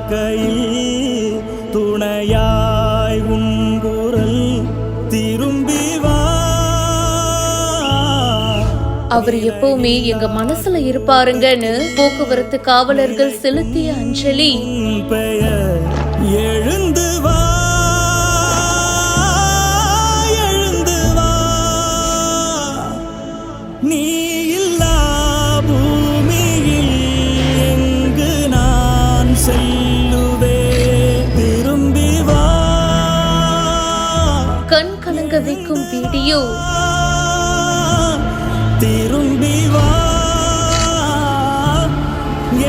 பார்க்கையில் துணையாய் உங்குரல் திரும்பி வா. அவர் எப்பவுமே எங்க மனசுல இருப்பாருங்கன்னு போக்குவரத்து காவலர்கள் செலுத்திய அஞ்சலி. பெயர் எழுந்து வா, எழுந்து வா. நீ இல்லா பூமியில் எங்கு நான் செல்லுவே, திரும்பி வா. கண் கலங்க வைக்கும் வீடியோ. திரும்பி வா,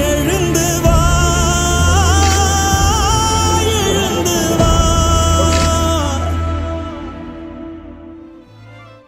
எழுந்து வா, எழுந்து வா.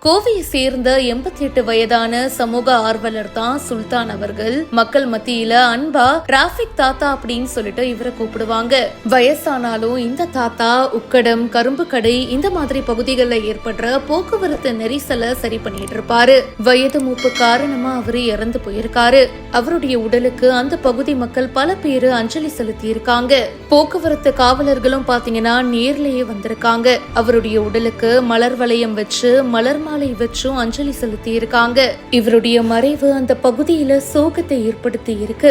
கோவையை சேர்ந்த 88 வயதான சமூக ஆர்வலர் தான் சுல்தான் அவர்கள். மக்கள் மத்தியில அன்பா டிராபிக் தாத்தா அப்படின்னு சொல்லிட்டு இவரை கூப்பிடுவாங்க. வயசானாலும் இந்த தாத்தா உக்கடம், கரும்பு கடை இந்த மாதிரி பகுதிகளில் ஏற்படுற போக்குவரத்து நெரிசலை சரி பண்ணிட்டு இருப்பாரு. வயது மூப்பு காரணமா அவரு இறந்து போயிருக்காரு. அவருடைய உடலுக்கு அந்த பகுதி மக்கள் பல பேரு அஞ்சலி செலுத்தி இருக்காங்க. போக்குவரத்து காவலர்களும் பாத்தீங்கன்னா நேர்லயே வந்திருக்காங்க. அவருடைய உடலுக்கு மலர் வளையம் வச்சு மலர் மாலை வச்சும் அஞ்சலி செலுத்தி இருக்காங்க. இவருடைய மறைவு அந்த பகுதியில சோகத்தை ஏற்படுத்தி இருக்கு.